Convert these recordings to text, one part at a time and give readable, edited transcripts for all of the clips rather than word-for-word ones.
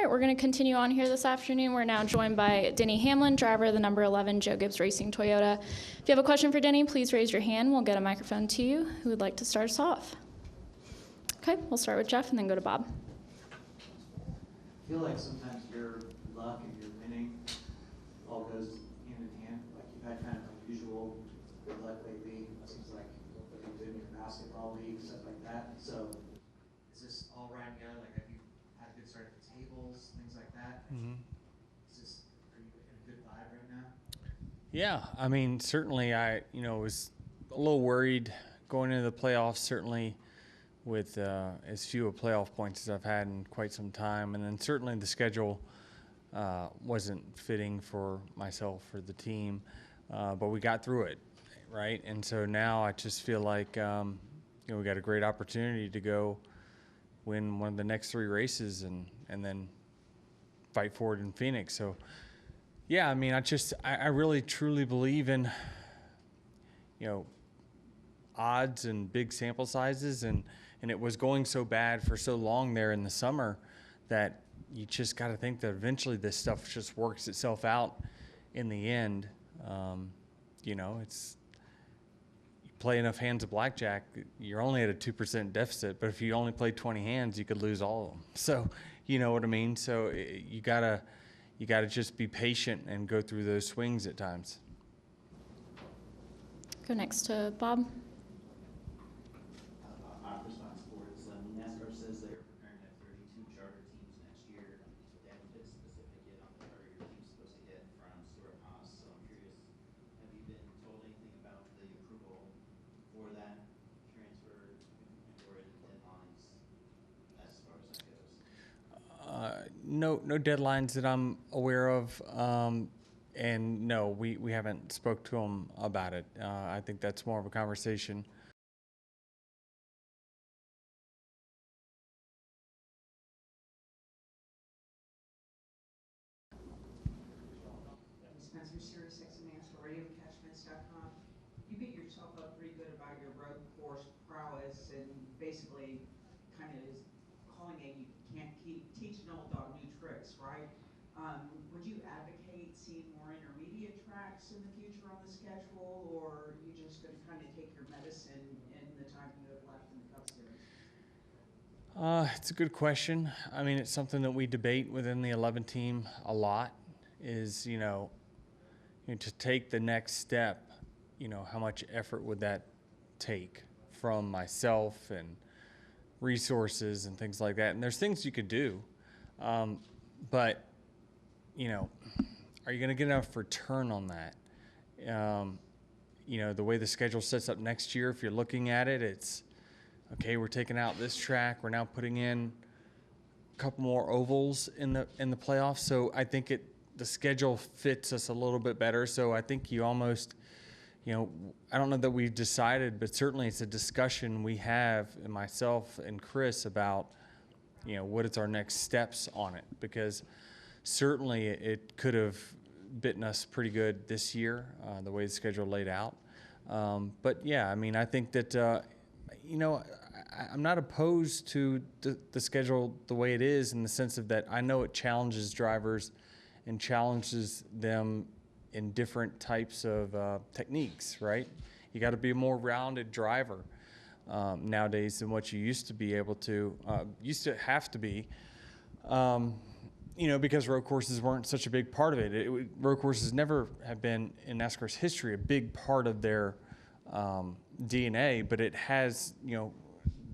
right, we're going to continue on here this afternoon. We're now joined by Denny Hamlin, driver of the number 11 Joe Gibbs Racing Toyota. If you have a question for Denny, please raise your hand. We'll get a microphone to you. Who would like to start us off? Okay, we'll start with Jeff and then go to Bob. I feel like sometimes your luck and your winning all goes hand in hand. Like you've had kind of unusual good luck lately. It seems like what you did in your basketball league, stuff like that. So is this all riding together? Like have you had a good start at the tables, things like that? Mm-hmm. Are you in a good vibe right now? Yeah, I mean, certainly I, was a little worried going into the playoffs, certainly with as few of playoff points as I've had in quite some time. And then certainly the schedule wasn't fitting for myself or the team, but we got through it, right? And so now I just feel like, we got a great opportunity to go win one of the next 3 races and then fight for it in Phoenix. So, yeah, I mean, I really truly believe in, odds and big sample sizes, and it was going so bad for so long there in the summer that you just got to think that eventually this stuff just works itself out in the end. It's you play enough hands of blackjack, you're only at a 2% deficit, but if you only play 20 hands, you could lose all of them. So, you know what I mean? So you gotta just be patient and go through those swings at times. Go next to Bob. NASCAR says they're preparing to have 32 charter teams next year. They haven't been specific yet on the charter your team's supposed to get from Stewart Haas. So I'm curious, have you been told anything about the approval for that transfer or any deadlines as far as that goes? No deadlines that I'm aware of. And no, we haven't spoke to them about it. I think that's more of a conversation. You beat yourself up pretty good about your road course prowess and basically kind of is calling it you can't teach an old dog new tricks, right? Would you advocate seeing more intermediate tracks in the future on the schedule, or are you just going to kind of take your medicine in the time you have left in the Cup Series? It's a good question. I mean, it's something that we debate within the 11 team a lot is, to take the next step, how much effort would that take from myself and resources and things like that. And there's things you could do, but, are you going to get enough return on that? The way the schedule sets up next year, if you're looking at it, it's, okay, we're taking out this track. We're now putting in a couple more ovals in the playoffs. So I think the schedule fits us a little bit better. So I think you almost, I don't know that we've decided, but certainly it's a discussion we have, and myself and Chris, about, what is our next steps on it. Because certainly it could have bitten us pretty good this year, the way the schedule laid out. But yeah, I mean, I think that, I'm not opposed to the schedule the way it is, in the sense of that I know it challenges drivers and challenges them in different types of techniques, right? You got to be a more rounded driver nowadays than what you used to be able to, have to be, because road courses weren't such a big part of it. Road courses never have been, in NASCAR's history, a big part of their DNA, but it has,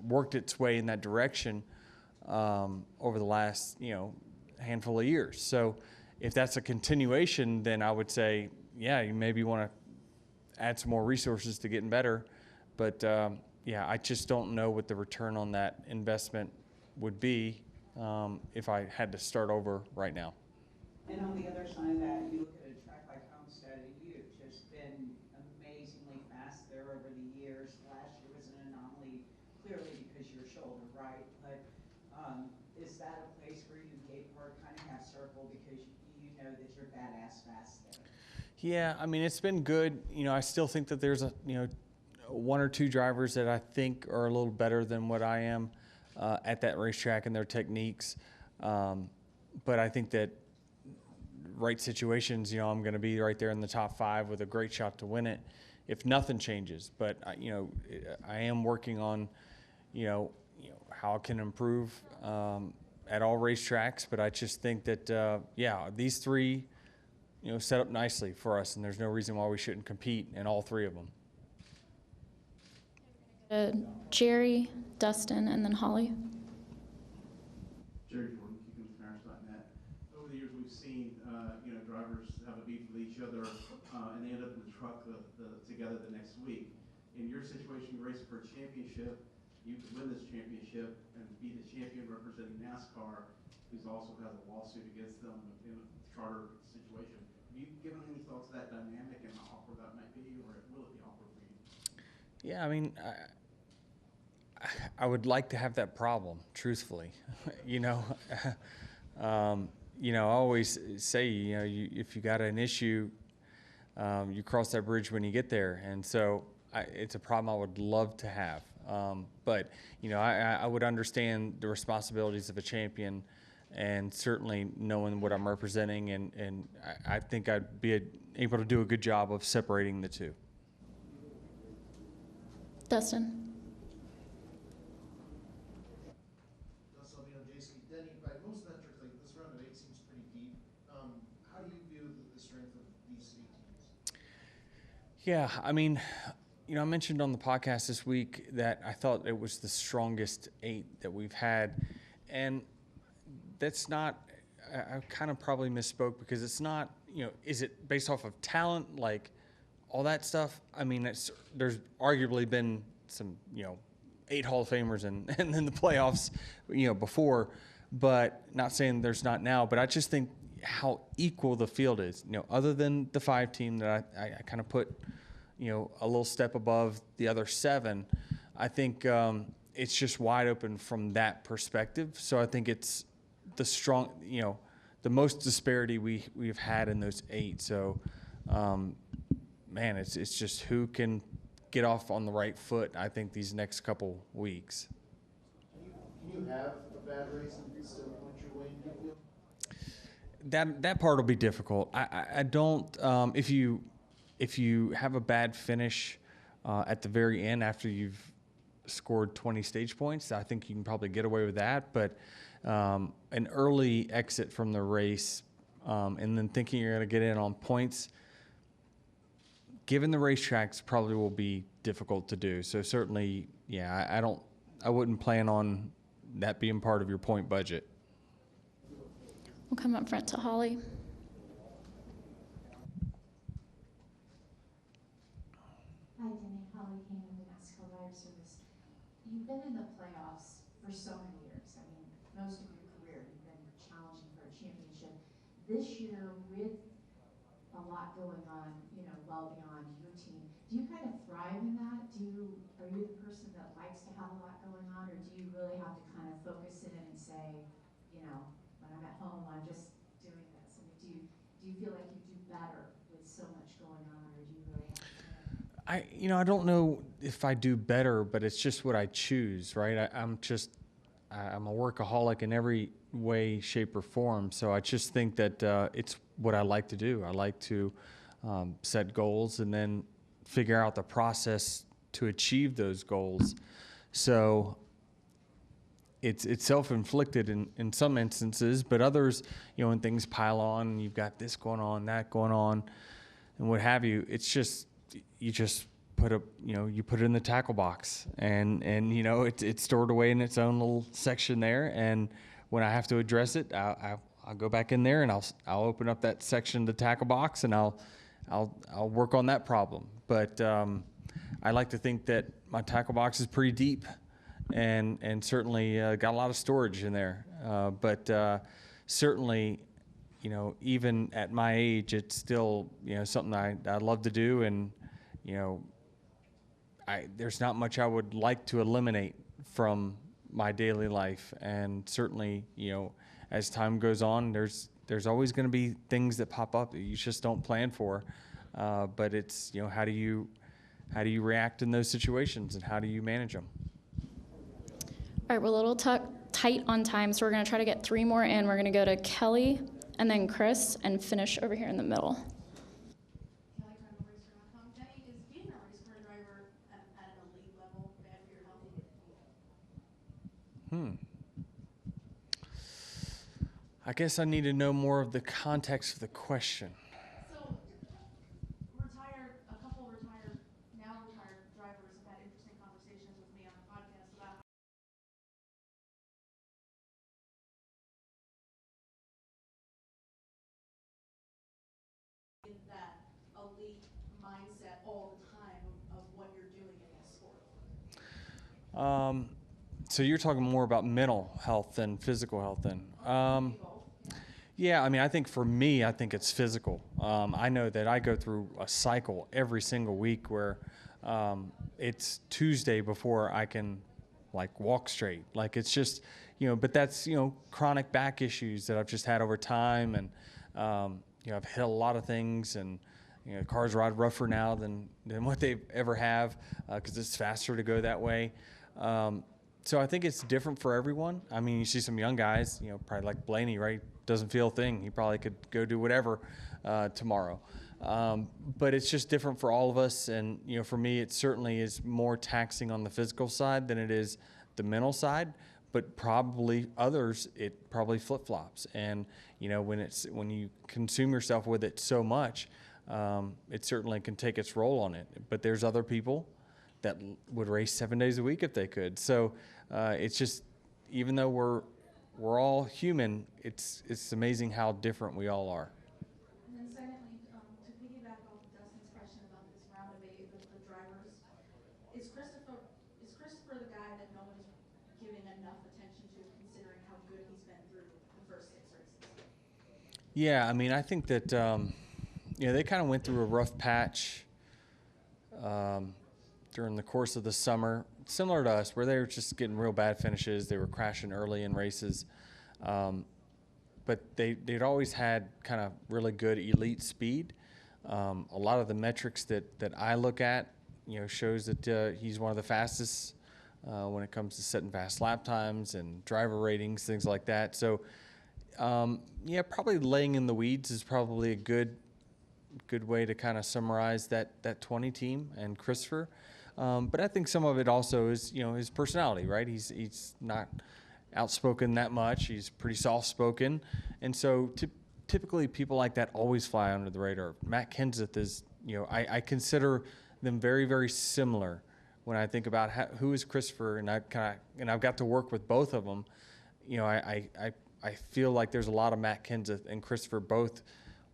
worked its way in that direction over the last, handful of years. So if that's a continuation, then I would say, yeah, you maybe want to add some more resources to getting better. But I just don't know what the return on that investment would be if I had to start over right now. And on the other side of that, you look at a track like Homestead, and you've just been amazingly fast there over the years. Last year was an anomaly, clearly because of your shoulder, right? But is that a place where you gave her kind of half circle because you know that you're badass fast there? Yeah, I mean, it's been good. I still think that there's one or two drivers that I think are a little better than what I am at that racetrack and their techniques. But I think that right situations, I'm going to be right there in the top 5 with a great shot to win it if nothing changes. But I am working on, how I can improve at all racetracks. But I just think that these 3, set up nicely for us, and there's no reason why we shouldn't compete in all 3 of them. Jerry, Dustin, and then Holly. Jerry Jordan, KeepingTheParents.net. Over the years, we've seen drivers have a beef with each other, and they end up in the truck together the next week. In your situation, you race for a championship. You could win this championship and be the champion representing NASCAR, who also has a lawsuit against them in a charter situation. Have you given any thoughts to that dynamic and how awkward that might be, or will it be awkward for you? Yeah, I mean, I would like to have that problem, truthfully. I always say, if you got an issue, you cross that bridge when you get there. And so it's a problem I would love to have. But I would understand the responsibilities of a champion, and certainly knowing what I'm representing, and I think I'd be able to do a good job of separating the 2. Dustin. Denny, by most metrics, like this round of 8 seems pretty deep. How do you view the strength of these 8 teams? Yeah, I mean, I mentioned on the podcast this week that I thought it was the strongest 8 that we've had, and that's not. I kind of probably misspoke, because it's not. Is it based off of talent, like all that stuff? I mean, there's arguably been some 8 Hall of Famers and in the playoffs, before. But not saying there's not now, but I just think how equal the field is. Other than the 5 team that I kind of put, a little step above the other 7, I think it's just wide open from that perspective. So I think it's the strong, the most disparity we've had in those 8. So, man, it's just who can get off on the right foot, I think, these next couple weeks. Can you have a bad race and still point your way, do you feel? That part will be difficult. I don't if you have a bad finish at the very end after you've scored 20 stage points, I think you can probably get away with that. But an early exit from the race and then thinking you're going to get in on points, given the racetracks, probably will be difficult to do. So certainly, I wouldn't plan on that being part of your point budget. We'll come up front to Holly. Hi, Denny. Holly Kane with the NASCAR Wire Service. You've been in the playoffs for so many years. I mean, most of your career, you've been challenging for a championship. This year, with a lot going on, well beyond your team, do you kind of thrive in that? Are you the person that likes to have a lot going on, or do you really have to kind of focus in and say, when I'm at home, I'm just doing this? I mean, do you feel like you do better with so much going on, or do you really have to? I don't know if I do better, but it's just what I choose, right? I'm a workaholic in every way, shape, or form. So I just think that it's what I like to do. I like to set goals and then figure out the process to achieve those goals. So it's self-inflicted in some instances, but others, when things pile on, you've got this going on, that going on, and what have you. It's just you just put it in the tackle box, and it's stored away in its own little section there. And when I have to address it, I'll go back in there and I'll open up that section of the tackle box, and I'll work on that problem. But I like to think that my tackle box is pretty deep, and certainly got a lot of storage in there. But certainly, even at my age, it's still something I love to do, and there's not much I would like to eliminate from my daily life. And certainly, as time goes on, there's always going to be things that pop up that you just don't plan for. But it's how do you react in those situations, and how do you manage them? All right, we're a little tight tight on time, so we're going to try to get 3 more in. We're going to go to Kelly and then Chris and finish over here in the middle. Kelly from racer.com. Denny, is being a race car driver at an elite level bad for your health? I guess I need to know more of the context of the question. So, a couple now retired drivers have had interesting conversations with me on the podcast about in that elite mindset all the time of what you're doing in this sport. So you're talking more about mental health than physical health then? Yeah, I mean, I think for me, I think it's physical. I know that I go through a cycle every single week where it's Tuesday before I can like walk straight. Like it's just, but that's, chronic back issues that I've just had over time. And, I've hit a lot of things and, cars ride rougher now than what they ever have because it's faster to go that way. So I think it's different for everyone. I mean, you see some young guys, probably like Blaney, right? Doesn't feel a thing. He probably could go do whatever tomorrow. But it's just different for all of us. And, for me, it certainly is more taxing on the physical side than it is the mental side. But probably others, it probably flip-flops. And, when you consume yourself with it so much, it certainly can take its roll on it. But there's other people that would race 7 days a week if they could. So it's just, even though we're all human, it's amazing how different we all are. And then secondly, to piggyback off Dustin's question about this round of 8 with the drivers, is Christopher the guy that no one is giving enough attention to, considering how good he's been through the first 6 races? Yeah, I mean, I think that they kind of went through a rough patch during the course of the summer, similar to us, where they were just getting real bad finishes. They were crashing early in races. But they'd always had kind of really good elite speed. A lot of the metrics that I look at, shows that he's one of the fastest when it comes to setting fast lap times and driver ratings, things like that. So, probably laying in the weeds is probably a good way to kind of summarize that 20 team and Christopher. But I think some of it also is, his personality, right? He's not outspoken that much. He's pretty soft-spoken. And so typically people like that always fly under the radar. Matt Kenseth is, I consider them very, very similar when I think about who is Christopher, and I've got to work with both of them. I feel like there's a lot of Matt Kenseth and Christopher, both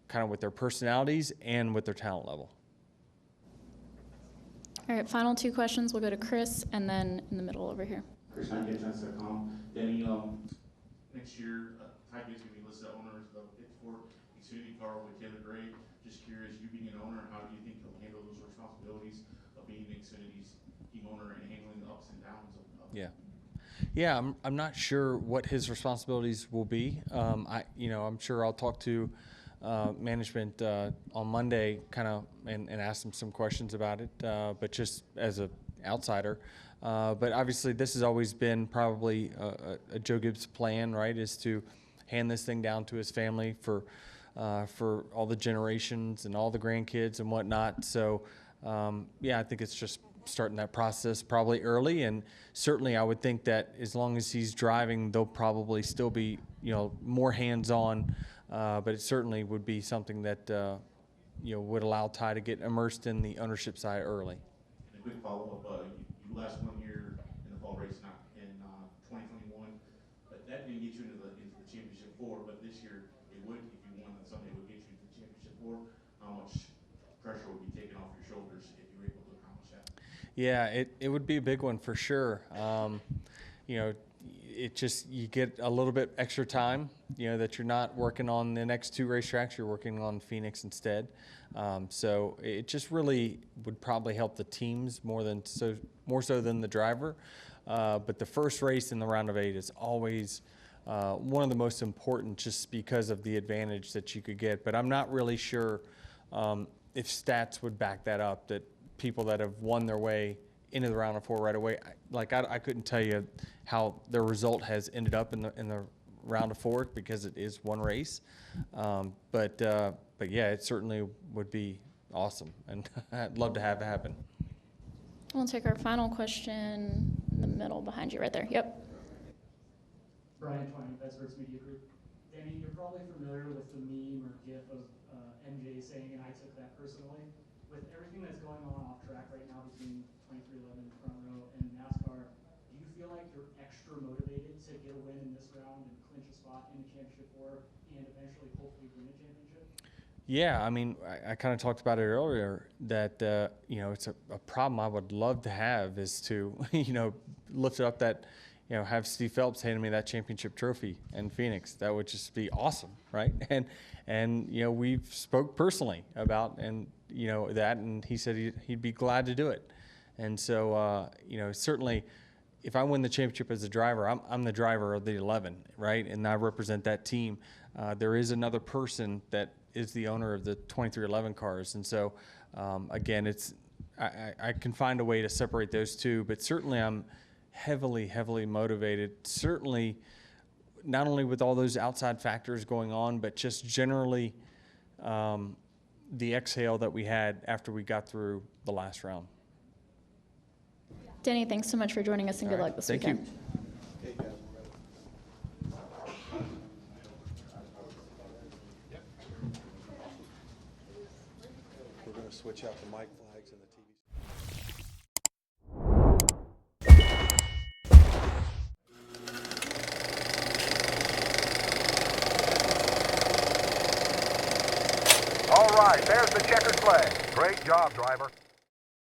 kind of with their personalities and with their talent level. All right, final 2 questions. We'll go to Chris and then in the middle over here. Chris, NASCAR.com. Denny, next year, Ty Gibbs going to be listed owners of the Ford Xfinity car with Taylor Gray. Just curious, you being an owner, how do you think you'll handle those responsibilities of being Xfinity's team owner and handling the ups and downs of Yeah, I'm not sure what his responsibilities will be. I'm sure I'll talk to management on Monday, kind of, and ask them some questions about it. But just as an outsider, but obviously this has always been probably a Joe Gibbs plan, right? Is to hand this thing down to his family for all the generations and all the grandkids and whatnot. So I think it's just starting that process probably early, and certainly I would think that as long as he's driving, they'll probably still be more hands-on. But it certainly would be something that would allow Ty to get immersed in the ownership side early. And a quick follow-up, you last 1 year in the fall race, not in 2021, but that didn't get you into the championship 4. But this year it would, if you won on Sunday, it would get you into the championship 4. How much pressure would be taken off your shoulders if you were able to accomplish that? Yeah, it would be a big one for sure. It just, you get a little bit extra time, that you're not working on the next 2 racetracks, you're working on Phoenix instead. So it just really would probably help the teams more so than the driver. But the first race in the round of 8 is always one of the most important, just because of the advantage that you could get. But I'm not really sure if stats would back that up, that people that have won their way into the round of 4 right away. I couldn't tell you how the result has ended up in the round of 4 because it is one race. But yeah, it certainly would be awesome, and I'd love to have it happen. We'll take our final question in the middle behind you right there. Yep. Brian Twine, Pittsburgh Media Group. Danny, you're probably familiar with the meme or GIF of MJ saying, and I took that personally. With everything that's going on off track right now between 2311 front row and NASCAR, do you feel like you're extra motivated to get a win in this round and clinch a spot in the championship 4 and eventually hopefully win a championship? Yeah, I mean, I kind of talked about it earlier that, it's a problem I would love to have is to, lift up that, have Steve Phelps handing me that championship trophy in Phoenix. That would just be awesome, right? And we've spoke personally about, that, and he said he'd be glad to do it. And so, certainly if I win the championship as a driver, I'm the driver of the 11, right? And I represent that team. There is another person that is the owner of the 2311 cars. And so, again, I can find a way to separate those two, but certainly I'm heavily motivated, certainly not only with all those outside factors going on, but just generally the exhale that we had after we got through the last round. Denny, thanks so much for joining us, and good luck this weekend. Thank you. We're going to switch out the mic flags and the TV. All right, there's the checkered flag. Great job, driver.